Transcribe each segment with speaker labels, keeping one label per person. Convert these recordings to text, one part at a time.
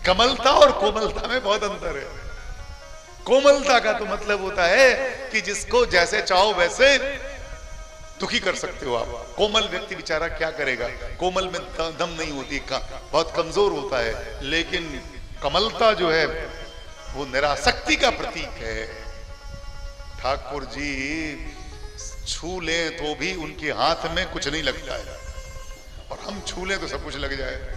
Speaker 1: कमलता और कोमलता में बहुत अंतर है। कोमलता का तो मतलब होता है कि जिसको जैसे चाहो वैसे दुखी कर सकते हो आप। कोमल व्यक्ति बेचारा क्या करेगा, कोमल में दम नहीं होती, बहुत कमजोर होता है। लेकिन कमलता जो है वो निरासक्ति का प्रतीक है। ठाकुर जी छू लें तो भी उनके हाथ में कुछ नहीं लगता है, और हम छू लें तो सब कुछ लग जाए।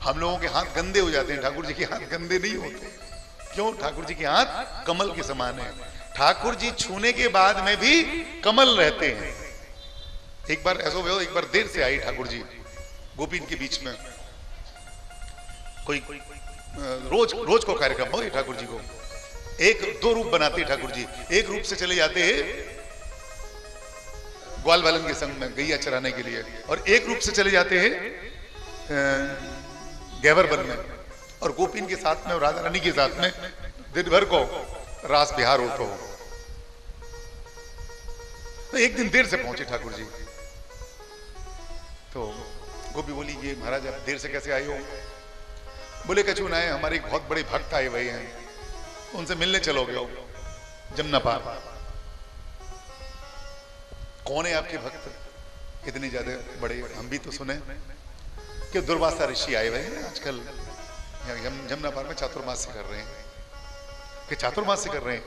Speaker 1: हम लोगों के हाथ गंदे हो जाते हैं, ठाकुर जी के हाथ गंदे नहीं होते। क्यों? ठाकुर जी के हाथ कमल के समान है। ठाकुर जी छूने के बाद में भी कमल रहते हैं। एक बार ऐसा हुआ, एक बार देर से आई ठाकुर जी गोपीन के बीच में। कोई रोज को कार्यक्रम हो ठाकुर जी को, एक दो रूप बनाते ठाकुर जी। एक रूप से चले जाते हैं ग्वाल वालन के संग में गैया चराने के लिए, और एक रूप से चले जाते हैं गैवर बन में, और गोपीन के साथ में और राधा रानी के साथ में दिन भर को रास बिहार होता हो। तो एक दिन देर से पहुंचे ठाकुर जी, तो गोपी बोली ये महाराज आप देर से कैसे आए हो? बोले कछु ना है, हमारे एक बहुत बड़े भक्त आए हुए हैं, उनसे मिलने चलोगे हो जमुना पार। कौन है आपके भक्त इतने ज्यादा बड़े? हम भी तो सुने कि दुर्वासा ऋषि आए हुए हैं आजकल जमुना पार में, चातुर्मास्य कर रहे हैं। कि चातुर्मास्य कर रहे हैं,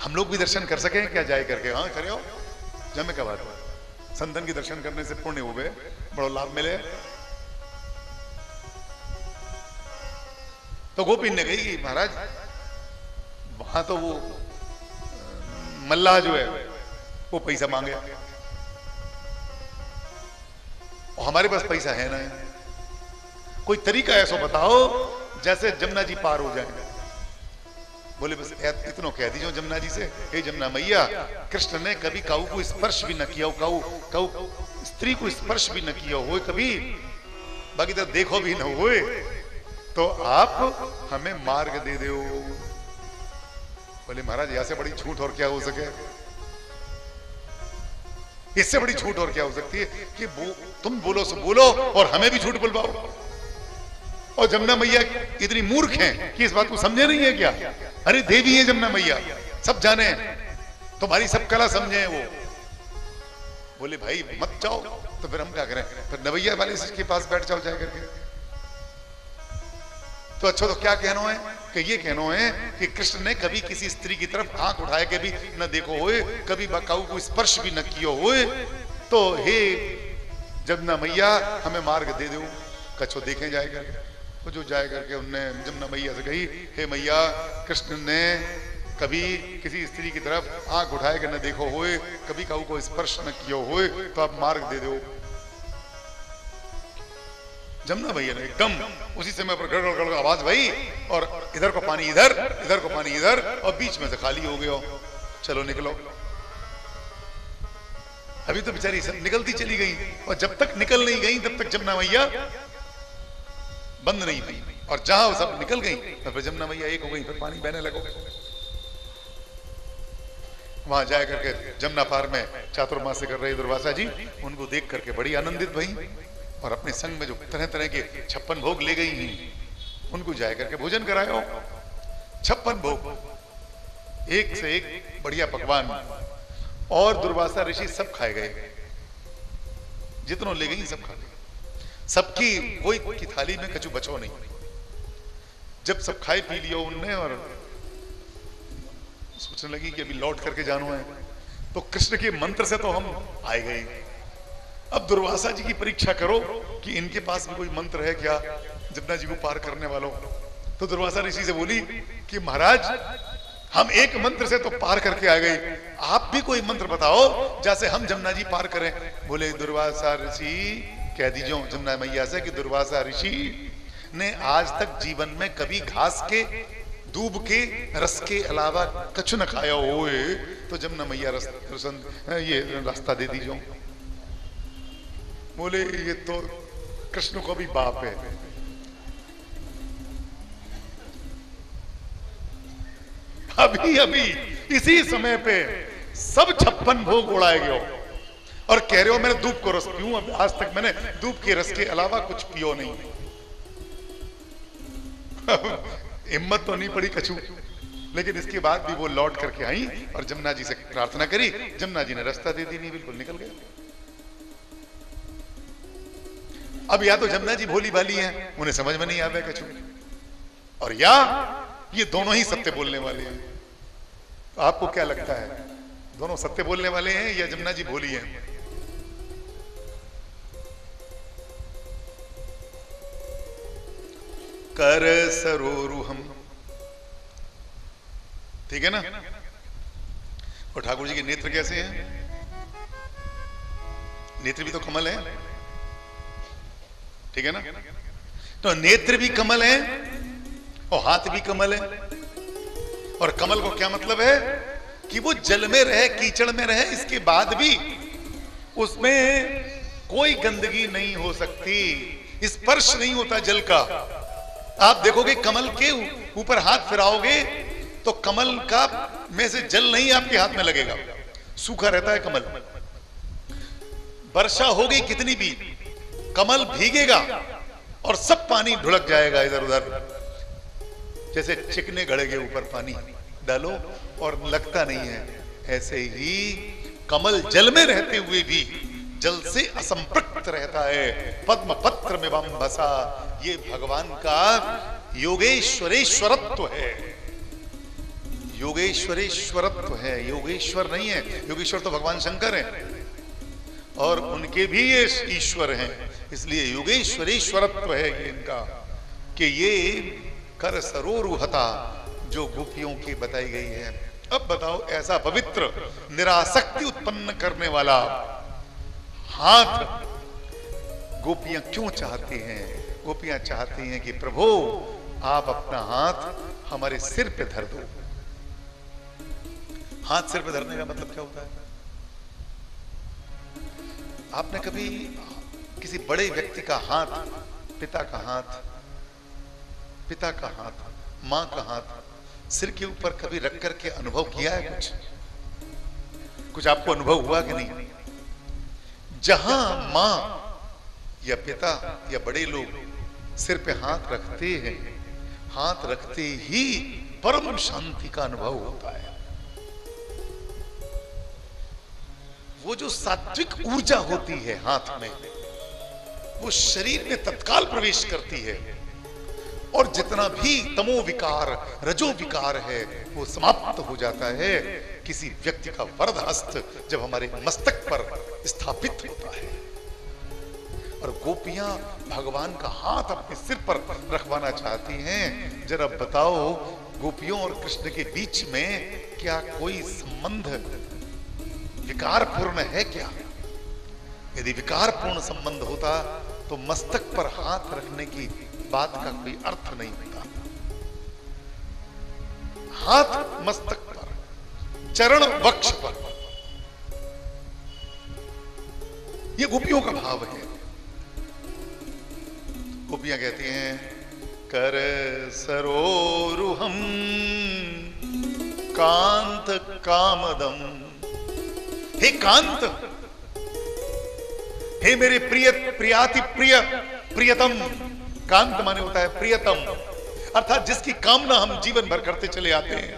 Speaker 1: हम लोग भी दर्शन कर सके क्या जाए करके? हाँ करे हो, जमे का बात है। संतन के दर्शन करने से पुण्य हो गए, बड़ा लाभ मिले। तो गोपीन ने कही कि महाराज वहां तो वो मल्लाह जो है वो पैसा मांगे, और हमारे पास पैसा है ना। कोई तरीका ऐसा बताओ जैसे जमुना जी पार हो जाए। बोले बस इतना कह दीजिए जमुना जी से, हे जमुना मैया, कृष्ण ने कभी काऊ को स्पर्श भी न किया हो, काऊ स्त्री को स्पर्श भी न किया हो कभी, बाकी तो देखो भी न हुए, तो आप हमें मार्ग दे दो। बोले महाराज यहाँ से बड़ी झूठ और क्या हो सके? इससे बड़ी झूठ और क्या हो सकती है कि तुम बोलो सो बोलो और हमें भी झूठ बुलवाओ। और जमुना मैया इतनी मूर्ख हैं कि इस बात को समझे नहीं है क्या? अरे देवी है जमुना मैया, सब जाने, तुम्हारी सब कला समझे वो। बोले भाई मत जाओ, तो फिर हम क्या करें? फिर नवैया वाले के पास बैठ जाओ जाए करके। तो अच्छा तो क्या कहना है कि ये कहना है कि कृष्ण ने कभी किसी स्त्री की तरफ आंख उठाए के भी न देखो होए, कभी बकाऊ को स्पर्श भी न किया होए, तो हे जमुना मैया हमें मार्ग दे दो। कछो देखे जाए करके, तो जो जाए करके उनने जमुना मैया से कही, हे मैया, कृष्ण ने कभी किसी स्त्री की तरफ आंख उठाए के न देखो होए, कभी काऊ को स्पर्श न किया होए, तो आप मार्ग दे दो। जमुना भैया ने एकदम उसी समय पर गड़गड़ गड़गड़ आवाज भई, और इधर को पानी इधर, इधर को पानी इधर, और बीच में से खाली हो गया। चलो निकलो। अभी तो बेचारी सब निकलती चली गई, और जब तक निकल नहीं गई तब तक जमुना मैया बंद नहीं हुई, और जहां वो सब निकल गई तो फिर जमुना मैया एक हो गई, फिर पानी बहने लगो। वहां जाए करके जमुना पार में चातुर्मास्य कर रहे दुर्वासा जी, उनको देख करके बड़ी आनंदित भई, और अपने संग में जो तरह तरह के 56 भोग ले गई हैं उनको जाए करके भोजन करायो। 56 भोग, एक से एक बढ़िया पकवान, और दुर्वासा ऋषि सब खाए गए, जितनों ले गई सब खा गए। सबकी कोई की थाली में कछु बचो नहीं। जब सब खाए पी लिया उनने, और सोचने लगी कि अभी लौट करके जाना है, तो कृष्ण के मंत्र से तो हम आए गए। अब दुर्वासा जी की परीक्षा करो कि इनके पास भी कोई मंत्र है क्या जमुना जी को पार करने वालों। तो दुर्वासा ऋषि से बोली कि महाराज हम एक मंत्र से तो पार करके आ गए, आप भी कोई मंत्र बताओ जैसे हम जमुना जी पार करें। बोले दुर्वासा ऋषि कह दीजिए जमुना मैया से कि दुर्वासा ऋषि ने आज तक जीवन में कभी घास के दूब के रस के अलावा कछु न खाया होए, तो जमुना मैया ये रास्ता दे दीजिए। बोले ये तो कृष्ण को भी बाप है। अभी अभी इसी समय पे सब 56 भोग उड़ाए गए, और कह रहे हो मैंने दूब को रस पीऊं, अब आज तक मैंने दूब के रस के अलावा कुछ पियो नहीं। हिम्मत तो नहीं पड़ी कछू, लेकिन इसके बाद भी वो लौट करके आई और जमुना जी से प्रार्थना करी। जमुना जी ने रास्ता दे दी, नहीं बिल्कुल निकल गया। अब या तो जमुना जी भोली भाली हैं, उन्हें समझ में नहीं आवे कछू, और या ये दोनों ही सत्य बोलने वाले हैं। तो आपको क्या लगता है, दोनों सत्य बोलने वाले हैं या जमुना जी भोली हैं? कर सरोरुहम, ठीक है ना। और ठाकुर जी के नेत्र कैसे हैं? नेत्र भी तो कमल है, ठीक है ना। तो नेत्र भी कमल है और हाथ भी कमल है। और कमल को क्या मतलब है कि वो जल में रहे, कीचड़ में रहे, इसके बाद भी उसमें कोई गंदगी नहीं हो सकती, स्पर्श नहीं होता जल का। आप देखोगे कमल के ऊपर हाथ फिराओगे तो कमल का में से जल नहीं आपके हाथ में लगेगा, सूखा रहता है कमल। वर्षा होगी कितनी भी, कमल भीगेगा और सब पानी ढुलक जाएगा इधर उधर। जैसे चिकने घड़े के ऊपर पानी डालो और लगता नहीं है, ऐसे ही कमल जल में रहते हुए भी जल से असंपृक्त रहता है। पद्म पत्र में बम बसा, ये भगवान का योगेश्वरेश्वरत्व है। योगेश्वरेश्वरत्व है, योगेश्वर नहीं है। योगेश्वर तो भगवान शंकर हैं और उनके भी ये ईश्वर हैं, इसलिए योगेश्वरेश्वरत्व है ये इनका। कि ये कर सरोरुहता जो गोपियों की बताई गई है। अब बताओ, ऐसा पवित्र निरासक्ति उत्पन्न करने वाला हाथ गोपियां क्यों चाहती हैं? गोपियां चाहती हैं कि प्रभु आप अपना हाथ हमारे सिर पे धर दो। हाथ सिर पे धरने का मतलब क्या होता है? आपने कभी किसी बड़े व्यक्ति का हाथ, पिता का हाथ, मां का हाथ सिर के ऊपर कभी रख करके अनुभव किया है? कुछ आपको अनुभव हुआ कि नहीं? जहां मां या पिता या बड़े लोग सिर पे हाथ रखते हैं, हाथ रखते ही परम शांति का अनुभव होता है। वो जो सात्विक ऊर्जा होती है हाथ में, वो शरीर में तत्काल प्रवेश करती है और जितना भी तमो विकार, रजो विकार है वो समाप्त हो जाता है। किसी व्यक्ति का वरद हस्त जब हमारे मस्तक पर स्थापित होता है। और गोपियां भगवान का हाथ अपने सिर पर रखवाना चाहती हैं। जरा बताओ, गोपियों और कृष्ण के बीच में क्या कोई संबंध विकारपूर्ण है क्या? यदि विकारपूर्ण संबंध होता तो मस्तक पर हाथ रखने की बात का कोई अर्थ नहीं होता। हाथ मस्तक पर, चरण वक्ष पर, यह गोपियों का भाव है। गोपियां कहती हैं कर सरोरुहम कांत कामदम। हे कांत, हे मेरे प्रिय, प्रियाति प्रिय, प्रियतम। कांत माने होता है प्रियतम, अर्थात जिसकी कामना हम जीवन भर करते चले आते हैं।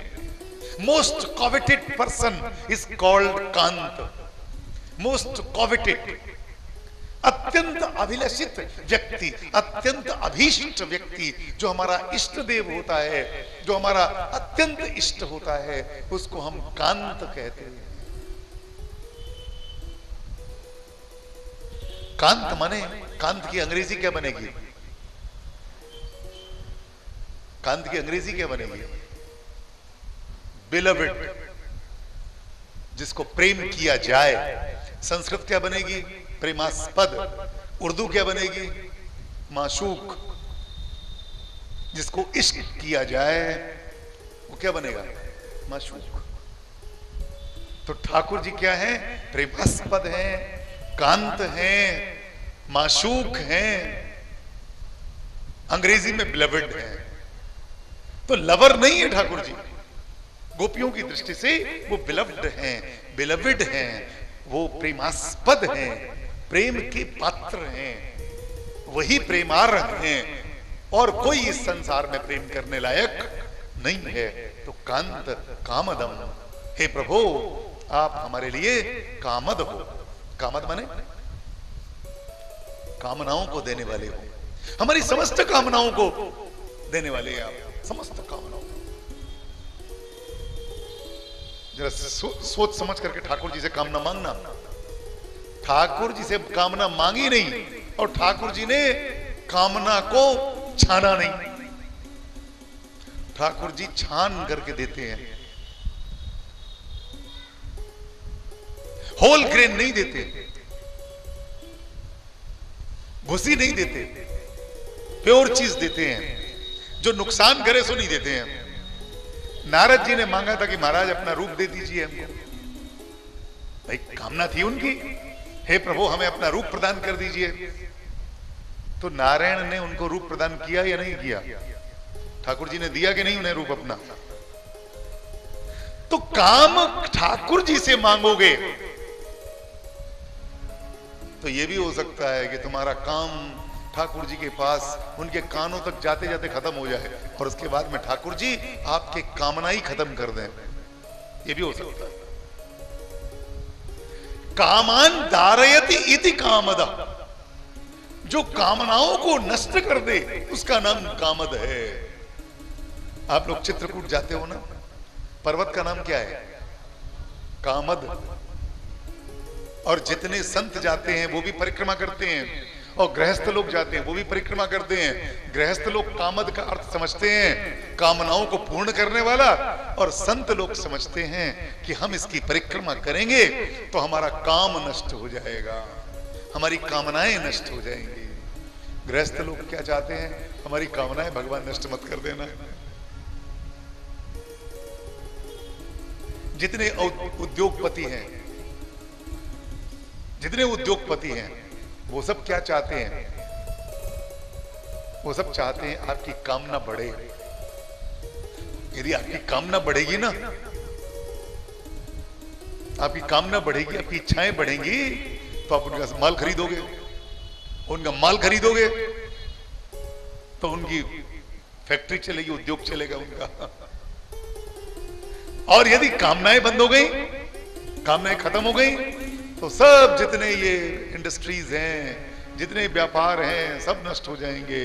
Speaker 1: Most coveted person is called कांत। मोस्ट कॉवेटेड, अत्यंत अभिलषित व्यक्ति, अत्यंत अभीष्ट व्यक्ति, जो हमारा इष्ट देव होता है, जो हमारा अत्यंत इष्ट होता है, उसको हम कांत कहते हैं। कांत माने, कांत की अंग्रेजी क्या बनेगी? कांत की अंग्रेजी क्या बनेगी? बिलवेड, जिसको प्रेम किया जाए। संस्कृत क्या बनेगी? प्रेमास्पद। उर्दू क्या बनेगी? माशूक। जिसको इश्क किया जाए वो क्या बनेगा? माशूक। तो ठाकुर जी क्या है? प्रेमास्पद हैं, कांत हैं, माशूक हैं, अंग्रेजी में बिलवेड है। तो लवर नहीं है ठाकुर जी, गोपियों की दृष्टि से वो बिलव्ड हैं, बिलवेड हैं, वो प्रेमास्पद हैं, प्रेम के पात्र हैं, वही प्रेमार्ह हैं। और कोई इस संसार में प्रेम करने लायक नहीं है। तो कांत कामदम, हे प्रभु आप हमारे लिए कामद हो। कामद माने कामनाओं को देने वाले हो, हमारी समस्त कामनाओं को देने वाले हैं आप, समस्त कामनाओं। जरा सोच समझ करके ठाकुर जी से कामना मांगना। ठाकुर जी से कामना मांगी नहीं और ठाकुर जी ने कामना को छाना नहीं। ठाकुर जी छान करके देते हैं, होल ग्रेन नहीं देते, भूसी नहीं देते, प्योर चीज देते हैं। जो नुकसान करे सो नहीं देते हैं। नारद जी ने मांगा था कि महाराज अपना रूप दे दीजिए हमको, भाई कामना थी उनकी, हे प्रभु हमें अपना रूप प्रदान कर दीजिए। तो नारायण ने उनको रूप प्रदान किया या नहीं किया? ठाकुर जी ने दिया कि नहीं उन्हें रूप अपना? तो काम ठाकुर जी से मांगोगे तो यह भी हो सकता है कि तुम्हारा काम ठाकुर जी के पास उनके कानों तक जाते जाते खत्म हो जाए और उसके बाद में ठाकुर जी आपके कामना ही खत्म कर दें। यह भी हो सकता है। कामान दारयति इति कामदा, जो कामनाओं को नष्ट कर दे उसका नाम कामद है। आप लोग चित्रकूट जाते हो ना, पर्वत का नाम क्या है? कामद। और जितने संत जाते हैं वो भी परिक्रमा करते हैं, और गृहस्थ लोग जाते हैं वो भी परिक्रमा करते हैं। गृहस्थ लोग कामद का अर्थ समझते हैं कामनाओं को पूर्ण करने वाला, और संत लोग समझते हैं कि हम इसकी परिक्रमा करेंगे तो हमारा काम नष्ट हो जाएगा, हमारी कामनाएं नष्ट हो जाएंगी। गृहस्थ लोग क्या चाहते हैं? हमारी कामनाएं भगवान नष्ट मत कर देना। जितने उद्योगपति हैं, जितने उद्योगपति हैं, वो सब क्या चाहते हैं? वो सब चाहते हैं आपकी कामना बढ़े। यदि आपकी कामना बढ़ेगी ना, आपकी कामना बढ़ेगी, आपकी इच्छाएं बढ़ेंगी, तो आप उनका माल खरीदोगे, उनका माल खरीदोगे तो उनकी फैक्ट्री चलेगी, उद्योग चलेगा उनका। और यदि कामनाएं बंद हो गई, कामनाएं खत्म हो गई, तो सब जितने ये इंडस्ट्रीज हैं, जितने व्यापार हैं, सब नष्ट हो जाएंगे।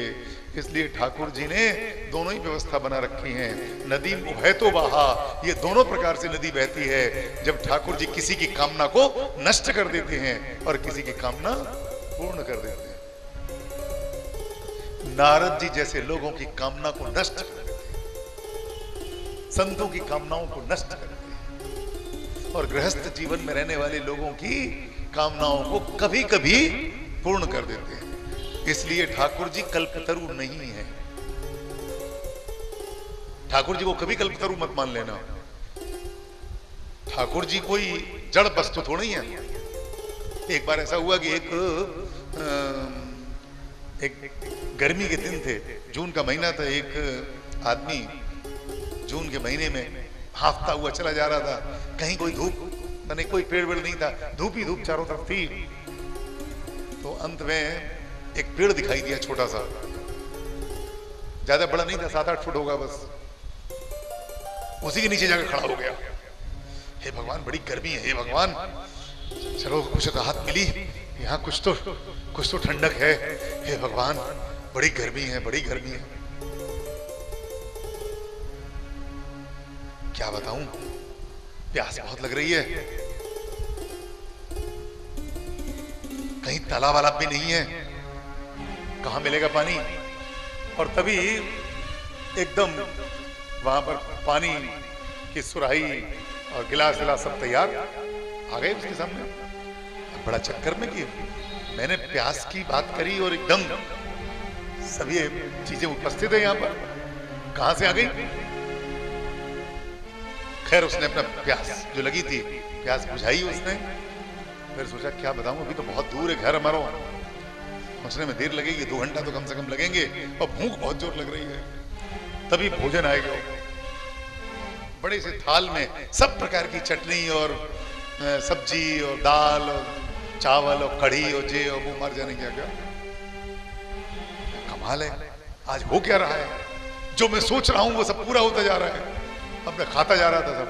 Speaker 1: इसलिए ठाकुर जी ने दोनों ही व्यवस्था बना रखी है। नदी उभय तो बहा, ये दोनों प्रकार से नदी बहती है। जब ठाकुर जी किसी की कामना को नष्ट कर देते हैं और किसी की कामना पूर्ण कर देते हैं। नारद जी जैसे लोगों की कामना को नष्ट कर देते हैं, संतों की कामनाओं को नष्ट कर देते हैं, और गृहस्थ जीवन में रहने वाले लोगों की कामनाओं को कभी कभी पूर्ण कर देते हैं। इसलिए ठाकुर जी कल्पतरु नहीं है। ठाकुर जी को कभी कल्पतरु मत मान लेना। ठाकुर जी कोई जड़ वस्तु थोड़ी है। एक बार ऐसा हुआ कि एक गर्मी के दिन थे, जून का महीना था। एक आदमी जून के महीने में हाफता हुआ चला जा रहा था। कहीं कोई धूप माने कोई पेड़ वेड़ नहीं था, धूप ही धूप चारों तरफ थी। तो अंत में एक पेड़ दिखाई दिया, छोटा सा, ज्यादा बड़ा नहीं था, 7-8 फुट होगा बस। उसी के नीचे जाकर खड़ा हो गया। हे भगवान बड़ी गर्मी है, हे भगवान चलो कुछ राहत मिली, यहाँ कुछ तो ठंडक है। हे भगवान बड़ी गर्मी है, बड़ी गर्मी है। क्या बताऊं, प्यास बहुत लग रही है, कहीं तालाब वालाब भी नहीं है, कहां मिलेगा पानी। और तभी एकदम वहां पर पानी की सुराही और गिलास विलास सब तैयार आ गए उसके सामने। बड़ा चक्कर में कि मैंने प्यास की बात करी और एकदम सभी चीजें उपस्थित है यहाँ पर, कहां से आ गई। खैर उसने अपना प्यास जो लगी थी, प्यास बुझाई उसने। फिर सोचा क्या बताऊं, अभी तो बहुत दूर है घर हमारा, पहुंचने में देर लगेगी, 2 घंटा तो कम से कम लगेंगे, और भूख बहुत जोर लग रही है। तभी भोजन आएगा, बड़े से थाल में सब प्रकार की चटनी और सब्जी और दाल और चावल और कढ़ी और जे और वो मार जाने क्या क्या कमाल है। आज हो क्या रहा है, जो मैं सोच रहा हूं वो सब पूरा होता जा रहा है। अब मैं खाता जा रहा था सब,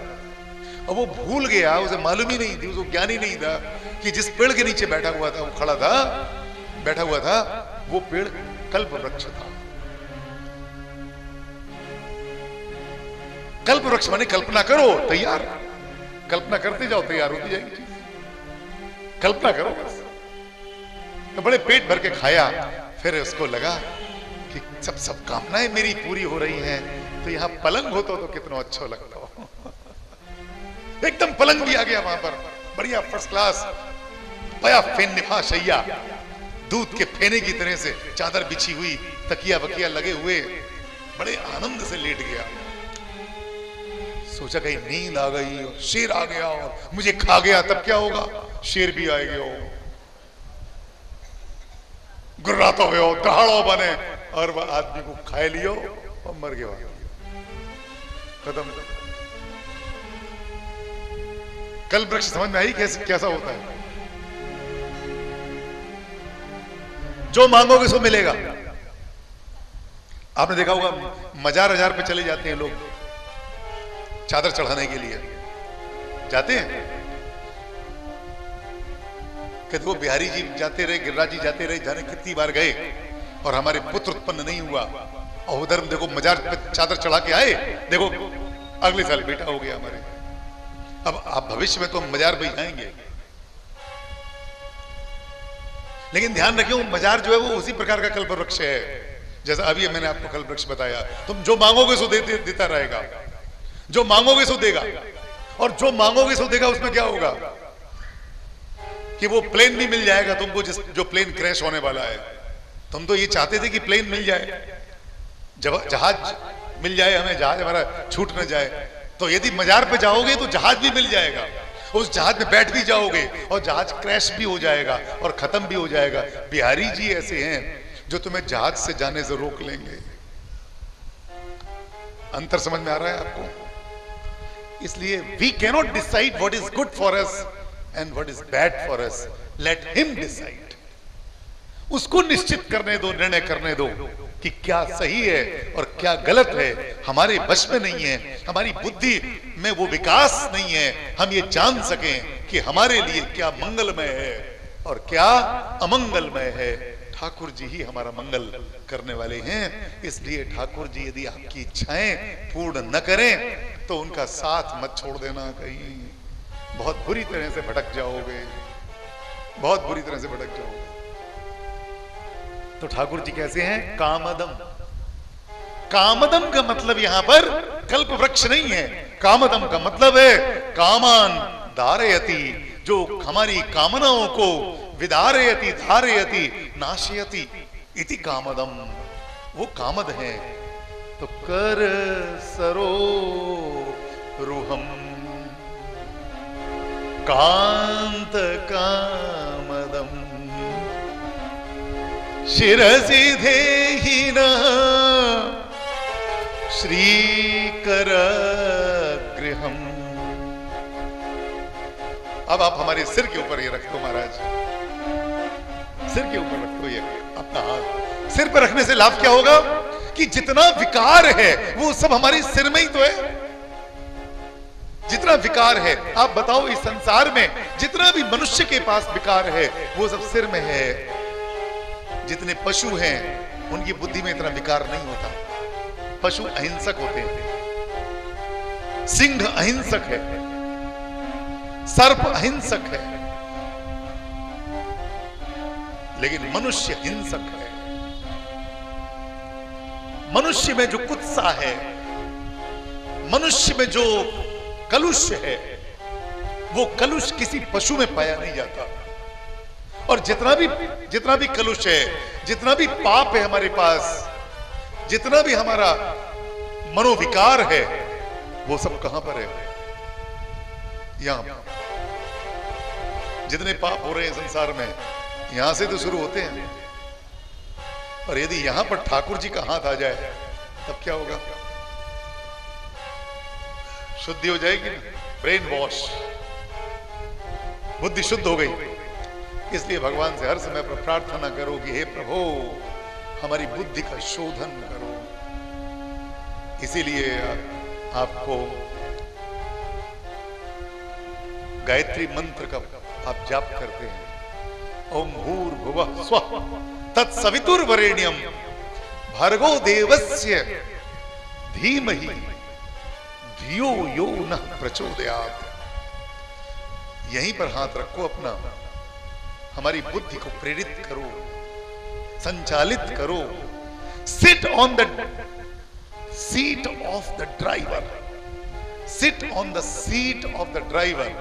Speaker 1: अब वो भूल गया, उसे मालूम ही नहीं थी, उसको ज्ञान ही नहीं था कि जिस पेड़ के नीचे बैठा हुआ था, वो खड़ा था, बैठा हुआ था, वो पेड़ कल्प वृक्ष था। कल्प वृक्ष माने कल्पना करो, तैयार, कल्पना करते जाओ, तैयार होती जाएगी चीज। कल्पना करो बस। तो बड़े पेट भर के खाया, फिर उसको लगा कि सब कामनाएं मेरी पूरी हो रही हैं, तो यहां पलंग होता तो कितना अच्छा लगता हो। एकदम पलंग भी आ गया वहां पर, बढ़िया फर्स्ट क्लास, पया फेन निफा शैया, दूध के फेने की तरह से चादर बिछी हुई, तकिया बकिया लगे हुए, बड़े आनंद से लेट गया। सोचा कहीं नींद आ गई और शेर आ गया और मुझे खा गया, तब क्या होगा, शेर भी आएगा, गुर्राता हुए हो, दहाड़ो बने और वह आदमी को खाए लियो और मर गया, खत्म। कल्प वृक्ष समझ में आई कैसा होता है। जो मांगोगे सो मिलेगा। आपने देखा होगा मजार हजार पे चले जाते हैं लोग चादर चढ़ाने के लिए, जाते हैं। कहते वो बिहारी जी जाते रहे, गिरिराज जी जाते रहे, जाने कितनी बार गए और हमारे पुत्र उत्पन्न नहीं हुआ, और उधर देखो मजार पे चादर चढ़ा के आए, देखो अगले साल बेटा हो गया हमारे। अब आप भविष्य में तो मजार पे जाएंगे, लेकिन ध्यान रखिए मजार जो है वो उसी प्रकार का कल्प वृक्ष है, जैसा अभी मैंने आपको कल्प वृक्ष बताया। तुम जो मांगोगे सो देता रहेगा, जो मांगोगे सो देगा, और जो मांगोगे सो देगा उसमें क्या होगा कि वो प्लेन भी मिल जाएगा तुमको, जो प्लेन क्रैश होने वाला है। तुम तो ये चाहते थे कि प्लेन मिल जाए, जहाज मिल जाए, हमें जहाज हमारा छूट न जाए। तो यदि मजार पे जाओगे तो जहाज भी मिल जाएगा, उस जहाज में बैठ भी जाओगे और जहाज क्रैश भी हो जाएगा और खत्म भी हो जाएगा। बिहारी जी ऐसे हैं जो तुम्हें जहाज से जाने से रोक लेंगे। अंतर समझ में आ रहा है आपको? इसलिए we cannot decide what is good for us and what is bad for us, let him decide. उसको निश्चित करने दो, निर्णय करने दो कि क्या सही है और क्या गलत है। हमारे वश में नहीं है, हमारी बुद्धि में वो विकास नहीं है, हम ये जान सकें कि हमारे लिए क्या मंगलमय है और क्या अमंगलमय है। ठाकुर जी ही हमारा मंगल करने वाले हैं। इसलिए ठाकुर जी यदि आपकी इच्छाएं पूर्ण न करें तो उनका साथ मत छोड़ देना, कहीं बहुत बुरी तरह से भटक जाओगे, बहुत बुरी तरह से भटक जाओगे। तो ठाकुर जी कैसे हैं? कामदम। कामदम का मतलब यहां पर कल्प वृक्ष नहीं है, कामदम का मतलब है कामान धारयति, जो हमारी कामनाओं को विदारयति, धारयति, नाशयति इति कामदम, वो कामद है। तो कर सरो रुहम कांत कामदम शिरसि धेहि नः श्रीकर गृहम। अब आप हमारे सिर के ऊपर ये रख दो महाराज, सिर के ऊपर रख दो ये अपना हाथ। सिर पर रखने से लाभ क्या होगा कि जितना विकार है वो सब हमारे सिर में ही तो है। जितना विकार है, आप बताओ इस संसार में जितना भी मनुष्य के पास विकार है वो सब सिर में है। जितने पशु हैं उनकी बुद्धि में इतना विकार नहीं होता। पशु अहिंसक होते हैं, सिंह अहिंसक है, सर्प अहिंसक है, लेकिन मनुष्य हिंसक है। मनुष्य में जो कुत्सा है, मनुष्य में जो कलुष है, वो कलुष किसी पशु में पाया नहीं जाता। और जितना भी कलुष है, जितना भी पाप है हमारे पास, जितना भी हमारा मनोविकार है, वो सब कहां पर है? यहां। जितने पाप हो रहे हैं संसार में यहां से तो शुरू होते हैं। और यदि यहां पर ठाकुर जी का हाथ आ जाए तब क्या होगा? शुद्धि हो जाएगी ना, ब्रेन वॉश, बुद्धि शुद्ध हो गई। इसलिए भगवान से हर समय पर प्रार्थना करो कि हे प्रभु हमारी बुद्धि का शोधन करो। इसीलिए आपको गायत्री मंत्र का आप जाप करते हैं, ओम भूर्भुवः स्वः तत्सवितुर्वरेण्यम भर्गो देवस्य धीमहि धियो यो नः प्रचोदयात्। यहीं पर हाथ रखो अपना, हमारी बुद्धि को प्रेरित करो, संचालित करो। Sit on the seat of the driver, sit on the seat of the driver.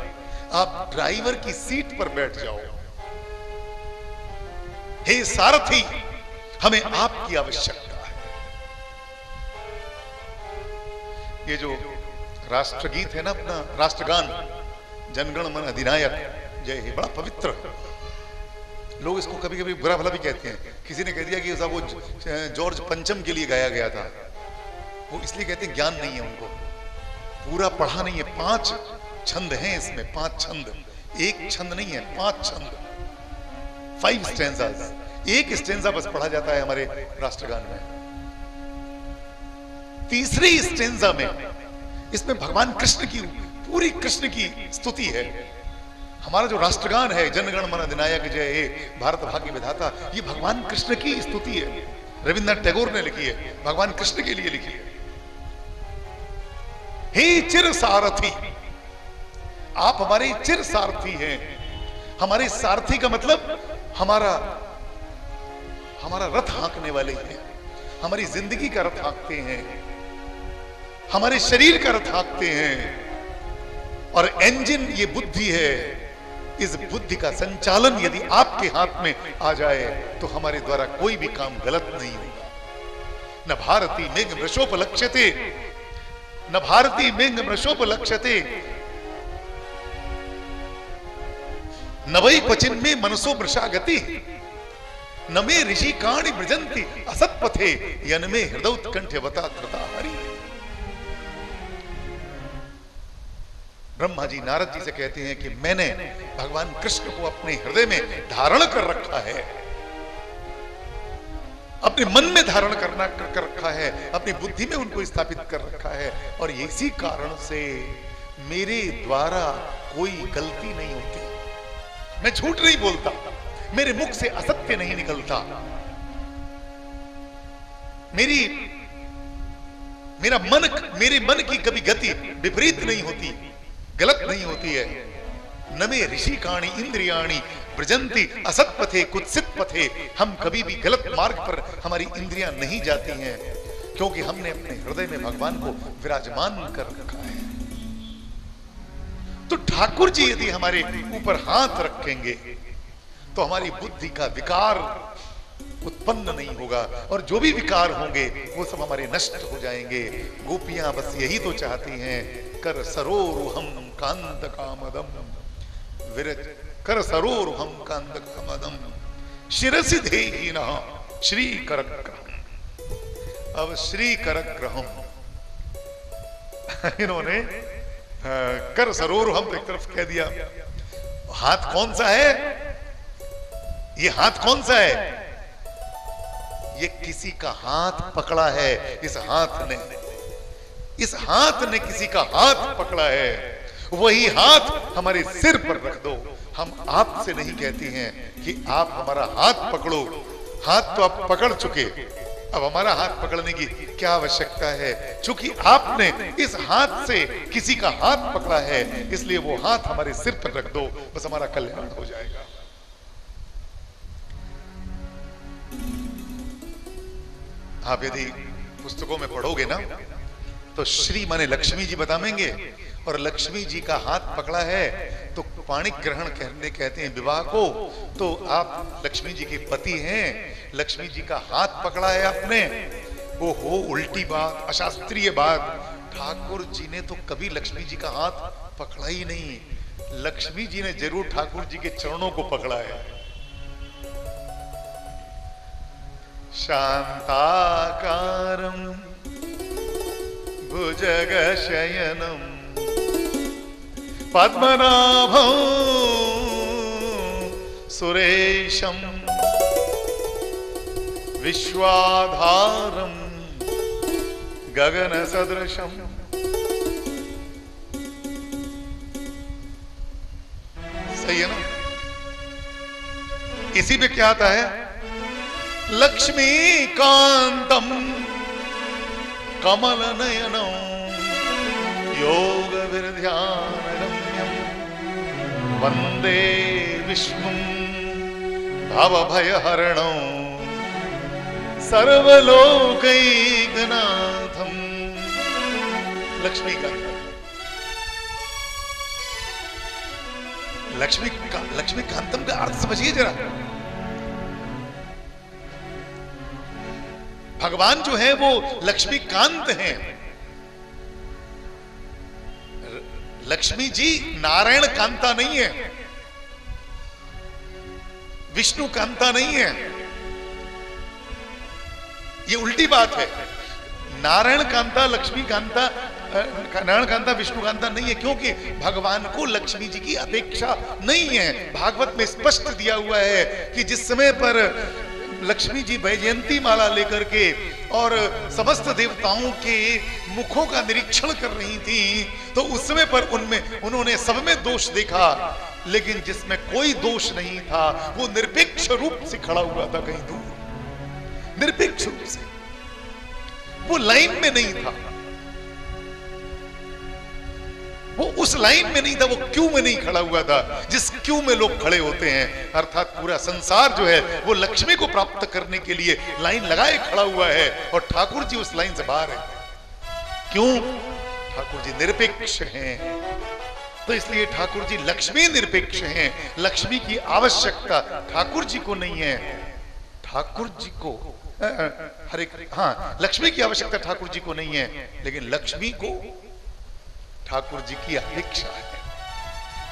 Speaker 1: आप ड्राइवर की सीट पर बैठ जाओ। हे सारथी, हमें आपकी आवश्यकता है। ये जो राष्ट्रगीत है ना, अपना राष्ट्रगान, जनगण मन अधिनायक जय हे, बड़ा पवित्र। लोग इसको कभी कभी बुरा भला भी कहते हैं। किसी ने कह दिया कि वो जॉर्ज पंचम के लिए गाया गया था। वो इसलिए कहते हैं ज्ञान नहीं है उनको, पूरा पढ़ा नहीं है। 5 छंद हैं इसमें, 5 छंद, एक छंद नहीं है, 5 छंद, 5 स्टेंजास। एक स्टेंजा बस पढ़ा जाता है हमारे राष्ट्रगान में। तीसरी स्टेंजा में इसमें भगवान कृष्ण की, पूरी कृष्ण की स्तुति है। हमारा जो राष्ट्रगान है, जनगण मन अधिनायक जय हे भारत भाग्य विधाता, ये भगवान कृष्ण की स्तुति है। रविन्द्रनाथ टैगोर ने लिखी है, भगवान कृष्ण के लिए लिखी है। हे चिर सारथी, आप हमारे चिर सारथी हैं। हमारे सारथी का मतलब हमारा रथ हाँकने वाले हैं, हमारी जिंदगी का रथ हाँकते हैं, हमारे शरीर का रथ हाँकते हैं। और इंजन ये बुद्धि है। इस बुद्धि का संचालन यदि आपके हाथ में आ जाए तो हमारे द्वारा कोई भी काम गलत नहीं होगा। न भारती मेघ मृषोपलक्ष्यते, न भारती मेघ मृषोपलक्ष्यते, न वै क्वचिन में मनसो मृषा गति, न मे ऋषि काणी मृजंती असत्पथे, यन में हृदय उत्कंठ्यवता कृता हरि। ब्रह्मा जी नारद जी से कहते हैं कि मैंने भगवान कृष्ण को अपने हृदय में धारण कर रखा है, अपने मन में धारण कर रखा है, अपनी बुद्धि में उनको स्थापित कर रखा है। और इसी कारण से मेरे द्वारा कोई गलती नहीं होती, मैं झूठ नहीं बोलता, मेरे मुख से असत्य नहीं निकलता, मेरे मन की कभी गति विपरीत नहीं होती, गलत नहीं होती है। न में ऋषि काणी इंद्रियाणी ब्रजंती असत पथे कुत्सित पथे, हम कभी भी गलत मार्ग पर हमारी इंद्रियां नहीं जाती हैं, क्योंकि हमने अपने हृदय में भगवान को विराजमान कर रखा है। तो ठाकुर जी यदि हमारे ऊपर हाथ रखेंगे तो हमारी बुद्धि का विकार उत्पन्न नहीं होगा, और जो भी विकार होंगे वो सब हमारे नष्ट हो जाएंगे। गोपियां बस यही तो चाहती हैं, कर सरोरुहम कांत कामदम विरज, कर सरोरुहम कांत कामदम शिरसि देहिनः श्री करग्रहम्। अब श्री करग्रहम् इन्होंने कर सरोरुहम तो एक तरफ कह दिया। हाथ कौन सा है? ये हाथ कौन सा है? ये किसी का हाथ पकड़ा है। इस हाथ ने किसी का हाथ पकड़ा है। वही हाथ हमारे सिर पर रख दो। हम आपसे नहीं कहते हैं कि आप हमारा हाथ पकड़ो, हाथ तो आप पकड़ चुके, अब हमारा हाथ पकड़ने की क्या आवश्यकता है? क्योंकि आपने इस हाथ से किसी का हाथ पकड़ा है, इसलिए वो हाथ हमारे सिर पर रख दो, बस हमारा कल्याण हो जाएगा। आप यदि पुस्तकों में पढ़ोगे ना तो श्री माने लक्ष्मी जी बताएंगे, और लक्ष्मी जी का हाथ पकड़ा है तो पाणिक ग्रहण कहते हैं विवाह को। तो आप लक्ष्मी जी के पति हैं, लक्ष्मी जी का हाथ पकड़ा है आपने, वो हो उल्टी बात, अशास्त्रीय बात। ठाकुर जी ने तो कभी लक्ष्मी जी का हाथ पकड़ा ही नहीं। लक्ष्मी जी ने जरूर ठाकुर जी के चरणों को पकड़ा है। शांताकारं भुजगशयनं पद्मनाभं सुरेशं विश्वाधारम गगन सदृशम। सही है ना? इसी पे क्या आता है? लक्ष्मी कांतम कमल नयनम योग विरध्यान रम्यम वंदे विष्णु भव भय हरणो सर्वलोकैकनाथम। लक्ष्मी कांतम का अर्थ समझिए जरा। भगवान जो है वो लक्ष्मी कांत हैं। लक्ष्मी जी नारायण कांता नहीं है, विष्णु कांता नहीं है, ये उल्टी बात है। नारायण कांता लक्ष्मी कांता, नारायण कांता विष्णु कांता नहीं है, क्योंकि भगवान को लक्ष्मी जी की अपेक्षा नहीं है। भागवत में स्पष्ट दिया हुआ है कि जिस समय पर लक्ष्मी जी वैजयंती माला लेकर के और समस्त देवताओं के मुखों का निरीक्षण कर रही थी, तो उस समय पर उन्होंने सब में दोष देखा, लेकिन जिसमें कोई दोष नहीं था वो निरपेक्ष रूप से खड़ा हुआ था कहीं दूर, निरपेक्ष रूप से। वो लाइन में नहीं था, वो उस लाइन में नहीं था, वो क्यू में नहीं खड़ा हुआ था जिस क्यू में लोग खड़े होते हैं। अर्थात पूरा संसार जो है वो लक्ष्मी को प्राप्त करने के लिए लाइन लगाए खड़ा हुआ है, और ठाकुर जी उस लाइन से बाहर है। क्यों? ठाकुर जी निरपेक्ष हैं, तो इसलिए ठाकुर जी लक्ष्मी निरपेक्ष हैं। लक्ष्मी की आवश्यकता ठाकुर जी को नहीं है, ठाकुर जी को लक्ष्मी की आवश्यकता ठाकुर जी को नहीं है, लेकिन लक्ष्मी को ठाकुर जी की अपेक्षा है।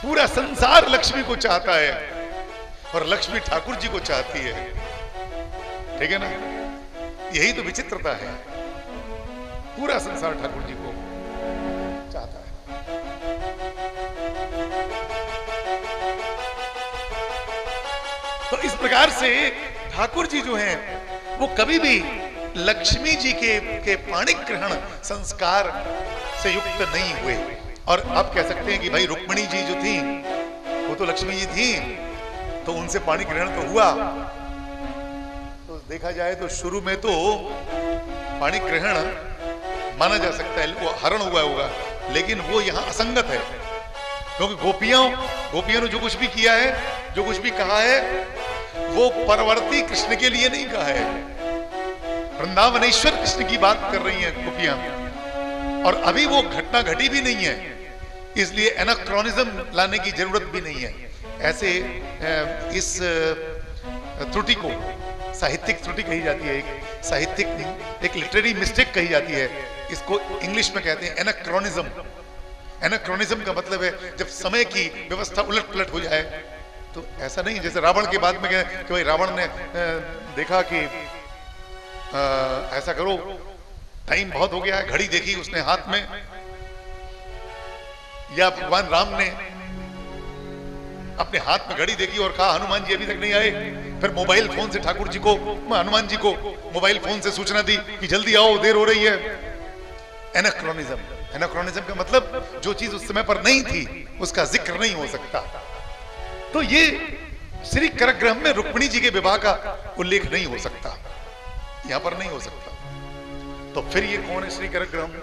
Speaker 1: पूरा संसार लक्ष्मी को चाहता है और लक्ष्मी ठाकुर जी को चाहती है। ठीक है ना? यही तो विचित्रता है। पूरा संसार ठाकुर जी को चाहता है। तो इस प्रकार से ठाकुर जी जो हैं वो कभी भी लक्ष्मी जी के पाणि ग्रहण संस्कार से युक्त नहीं हुए। और आप कह सकते हैं कि भाई रुक्मिणी जी जो थी वो तो लक्ष्मी जी थी, तो उनसे पाणि ग्रहण तो हुआ। तो देखा जाए तो शुरू में तो पाणि ग्रहण माना जा सकता है, वो हरण हुआ होगा, लेकिन वो यहाँ असंगत है, क्योंकि गोपियों ने जो कुछ भी किया है, जो कुछ भी कहा है, वो परवर्ती कृष्ण के लिए नहीं कहा है। वृंदावनेश्वर कृष्ण की बात कर रही हैं गोपियां, और अभी वो घटना घटी भी नहीं है, इसलिए एनाक्रोनिज्म लाने की जरूरत भी नहीं है। ऐसे इस त्रुटि को साहित्यिक त्रुटि कही जाती है, एक लिटरेरी मिस्टेक कही जाती है। इसको इंग्लिश में कहते हैं एनाक्रोनिज्म। एनाक्रोनिज्म का मतलब है जब समय की व्यवस्था उलट पुलट हो जाए। तो ऐसा नहीं जैसे रावण के बाद में कि भाई रावण ने देखा कि ऐसा करो, टाइम बहुत हो गया है, घड़ी देखी उसने हाथ में, या भगवान राम ने अपने हाथ में घड़ी देखी और कहा हनुमान जी अभी तक नहीं आए। फिर मोबाइल फोन से ठाकुर जी को, हनुमान जी को मोबाइल फोन से सूचना दी कि जल्दी आओ, देर हो रही है। एनाक्रोनिज्म। एनाक्रोनिज्म का मतलब जो चीज उस समय पर नहीं थी उसका जिक्र नहीं हो सकता। तो ये श्री करग्रह में रुक्मिणी जी के विवाह का उल्लेख नहीं हो सकता, यहां पर नहीं हो सकता। तो फिर ये कौन है श्री करग्रह में?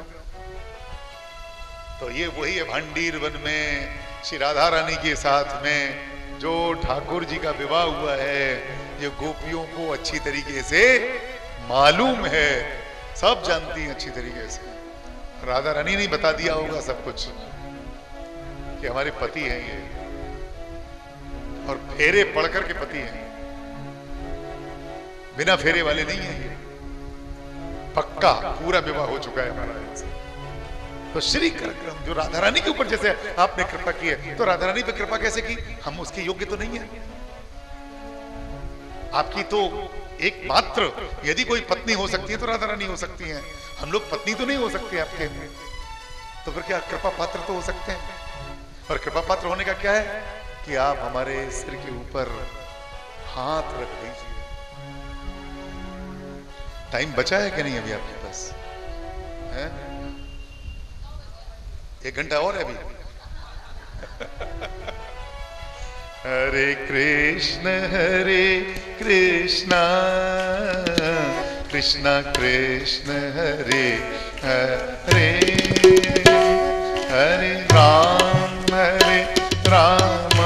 Speaker 1: तो ये वही है भांडीर वन में श्री राधा रानी के साथ में जो ठाकुर जी का विवाह हुआ है। ये गोपियों को अच्छी तरीके से मालूम है, सब जानती हैं अच्छी तरीके से। राधा रानी ने बता दिया होगा सब कुछ कि हमारे पति हैं ये, और फेरे पढ़कर के पति हैं, बिना फेरे वाले नहीं है ये, पक्का पूरा विवाह हो चुका है हमारा इनसे। तो श्री करग्रह जो राधा रानी के ऊपर जैसे आपने कृपा की है, तो राधा रानी पे कृपा कैसे की? हम उसके योग्य तो नहीं है। आपकी तो एकमात्र यदि कोई पत्नी हो सकती है तो राधा रानी हो सकती हैं। हम लोग पत्नी तो नहीं हो सकते आपके, तो फिर क्या कृपा पात्र तो हो सकते हैं। और कृपा पात्र होने का क्या है कि आप हमारे सिर के ऊपर हाथ रख दीजिए, टाइम बचा है कि नहीं अभी आपके पास है? 1 घंटा और है अभी। हरे कृष्ण कृष्ण कृष्ण हरे हरे, हरे राम राम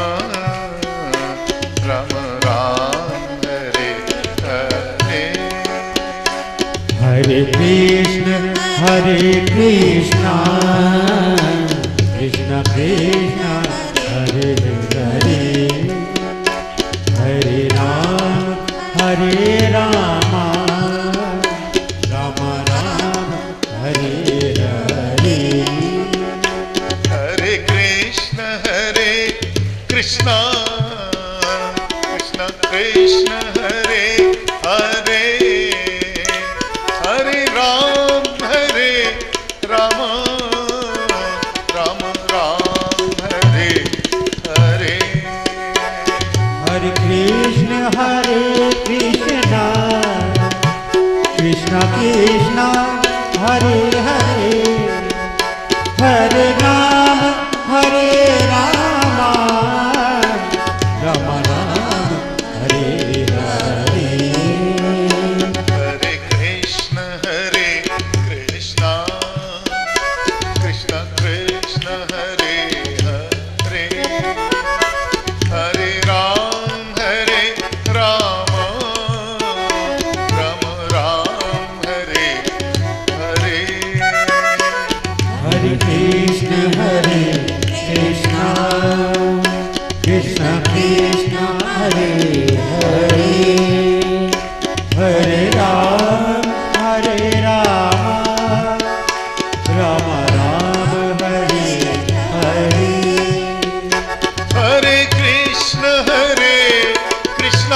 Speaker 1: राम हरे हरे।
Speaker 2: हरे कृष्ण कृष्ण कृष्ण हरे हरे, हरे राम राम राम हरे हरे।
Speaker 1: हरे कृष्ण कृष्ण कृष्ण हरे हरे, हरे राम राम हरे हरे।
Speaker 2: हरे कृष्ण कृष्ण कृष्ण हरे हरे, हरे राम राम राम हरे हरे।
Speaker 1: हरे कृष्ण कृष्ण कृष्ण हरे हरे, हरे राम राम हरे हरे।
Speaker 2: हरे कृष्ण कृष्ण कृष्ण कृष्ण हरे हरे, हरे राम राम हरे हरे।
Speaker 1: हरे कृष्ण कृष्ण कृष्ण हरे हरे, हरे राम राम हरे हरे।
Speaker 2: हरे कृष्ण कृष्ण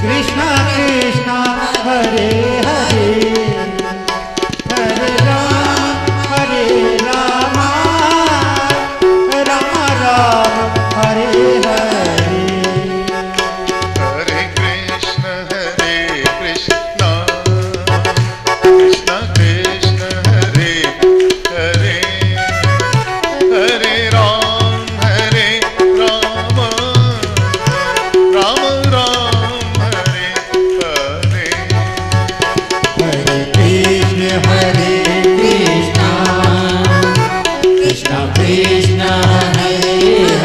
Speaker 2: कृष्ण कृष्ण हरे हरे, हरे राम राम राम हरे हरे।
Speaker 1: हरे कृष्ण कृष्ण कृष्ण हरे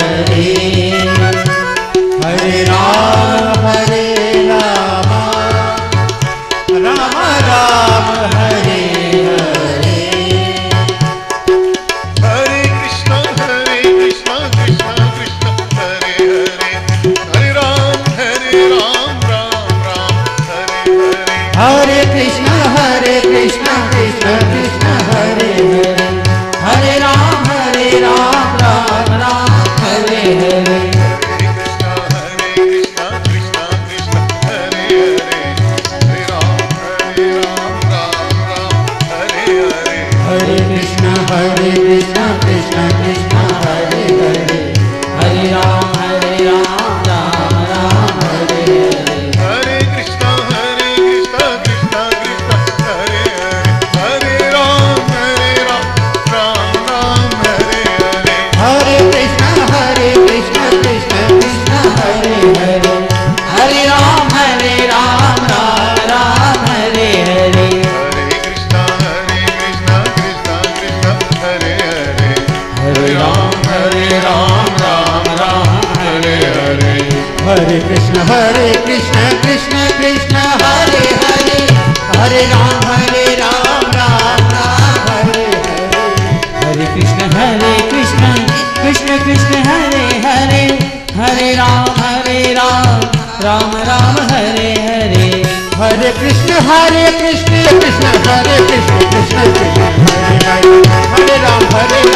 Speaker 1: हरे, हरे राम राम हरे हरे।
Speaker 2: हरे कृष्ण कृष्ण कृष्ण हरे हरे, हरे राम राम हरे हरे।
Speaker 1: हरे कृष्ण कृष्ण कृष्ण हरे हरे, हरे राम राम हरे हरे।
Speaker 2: हरे कृष्ण कृष्ण कृष्ण हरे हरे, हरे राम राम हरे हरे।
Speaker 1: हरे कृष्ण कृष्ण कृष्ण हरे हरे, हरे राम राम हरे हरे।
Speaker 2: हरे कृष्ण कृष्ण कृष्ण हरे हरे, हरे राम राम हरे हरे।
Speaker 1: हरे कृष्ण कृष्ण कृष्ण हरे हरे, हरे राम राम हरे हरे।
Speaker 2: हरे कृष्ण कृष्ण कृष्ण हरे हरे, हरे राम राम हरे हरे।
Speaker 1: हरे कृष्ण कृष्ण कृष्ण हरे हरे, हरे राम राम हरे हरे।
Speaker 2: हरे कृष्ण कृष्ण कृष्ण हरे हरे, हरे राम राम हरे हरे। हरे कृष्ण कृष्ण कृष्ण हरे हरे, हरे राम राम हरे हरे। हरे कृष्ण कृष्ण हरे कृष्ण कृष्ण हरे हरे, हरे राम राम हरे हरे।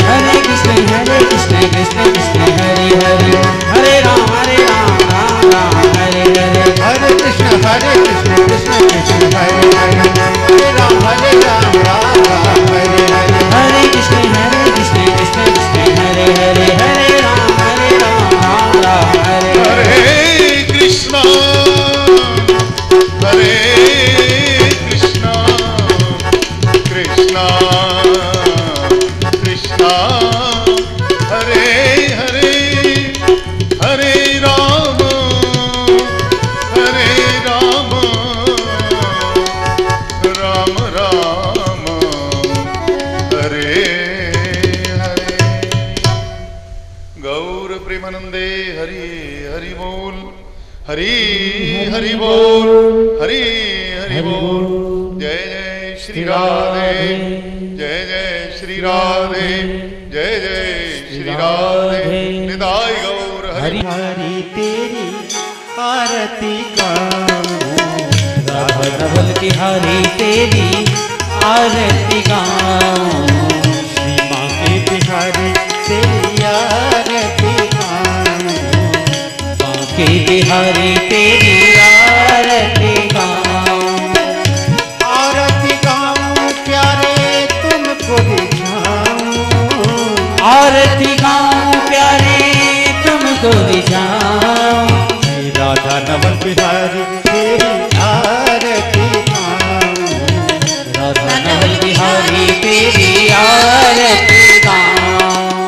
Speaker 2: हरे कृष्ण कृष्ण कृष्ण हरे हरे, हरे राम राम राम हरे हरे, हरे कृष्ण कृष्ण कृष्ण हरे हरे, हरे राम राम हरे हरे, हरे कृष्ण कृष्ण कृष्ण हरे हरे, हरे राम राम हरे हरे,
Speaker 1: हरे कृष्णा कृष्णा कृष्णा हरे हरे, हरे राम राम राम हरे हरे। गौर प्रेमानंदे हरि हरि बोल, हरि हरि बोल, हरि हरि बोल। जय जय श्री राधे, जय जय श्री राधे, जय जय श्री राधे। निदाय गौर हरि
Speaker 2: हरि तेरी आरती गाऊं, राधा नवल बिहारी तेरी आरती गाऊं, श्री माँ के बिहारी तेरी आरती गाऊं, माँ के बिहारी तेरी आरती गाऊं, आरती गाऊं प्यारे तुमको रिझाऊं, आरती गाऊं प्यारे तुमको रिझाऊं, श्री राधा नवल बिहारी तेरी आरती गाऊं, राधा नवल बिहारी तेरी आरती गाऊं,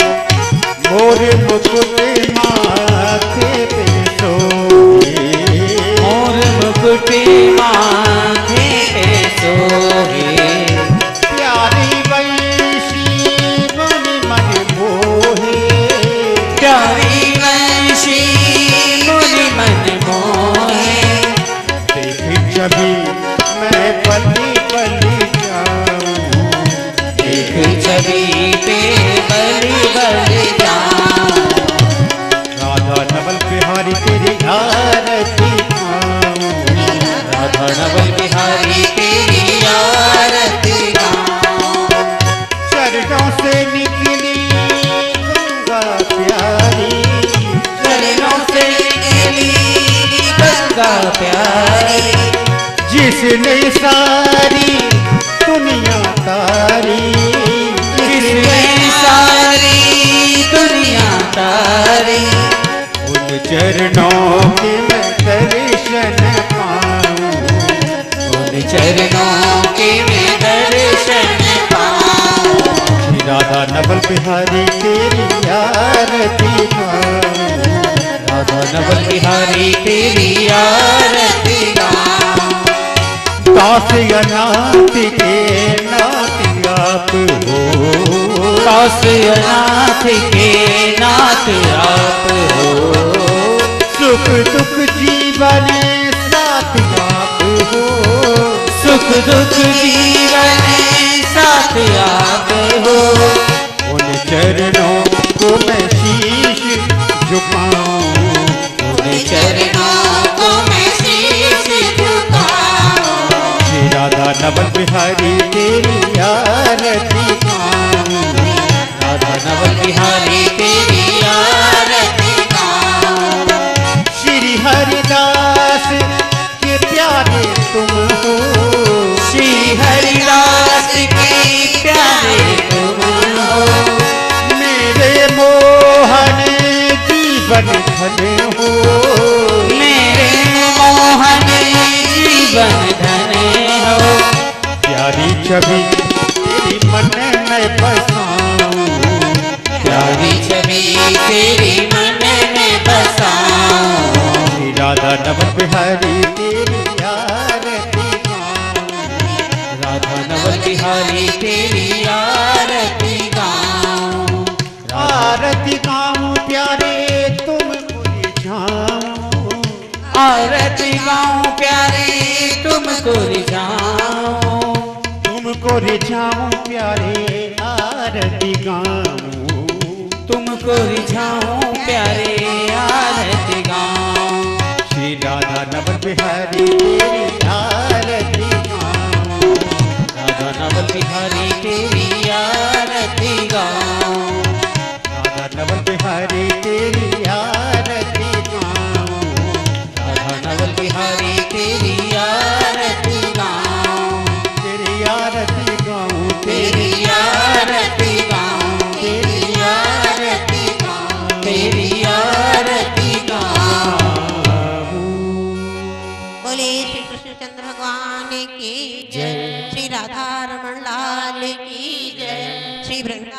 Speaker 2: मोर मुकुट माथे पे सोहे, मोर मुकुट माथे पे सोहे, प्यारी वंशी मन मन मोहे, प्यारी वंशी मन मन मोहे, देख जभी मैं पली पली जाऊं, देख छवि पे बलि बलि जाऊं, राधा नवल बिहारी तेरी आरती गाऊं, राधा नवल बिहारी तेरी आरती गाऊं, चरणों से निकली गंगा प्यारी, चरणों से निकली गंगा प्यारी, जिसने सारी दुनिया तारी, जिसने सारी दुनिया तारी, उन चरणों के मैं दर्शन पाऊं, उन चरणों के मैं दर्शन पाऊं, श्री राधा नवल बिहारी तेरी आरती गाऊं, राधा नवल बिहारी तेरी आरती गाऊं, दास अनाथ के नाथ आप हो, दास अनाथ के नाथ आप हो, सुख दुख जीवन साथ आप हो, सुख दुख जीवन साथ आप हो, उन चरणों को मैं शीश झुकाऊं, उन चरणों को मैं शीश झुकाऊं, श्री राधा नवल बिहारी तेरी आरती गाऊं, राधा नवल बिहारी तेरी आरती गाऊं, श्री हरिदास के प्यारे तुम हो, श्री हरिदास के प्यारे तुम हो, मेरे मोहन जीवन धन हो, मेरे मोहन जीवन धन हो, प्यारी छवि तेरी मन में बसाऊं, प्यारी छवि तेरी मन में बसाऊं, श्री राधा नवल बिहारी तेरी आरती गाऊं, राधा नवल बिहारी तेरी आरती गाऊं, आरती गाऊं प्यारे तुमको रिझाऊं, आरती गाऊं प्यारे तुमको रिझाऊं, तुमको रिझाऊं प्यारे आरती गाऊं, तुमको रिझाऊं प्यारे आरती गाऊं, श्री राधा नवल बिहारी तेरी आरती गाऊं, राधा नवल बिहारी तेरी आरती गाऊं, राधा नवल
Speaker 3: की जय, श्री राधा रमण लाल की जय, श्री वृंदावन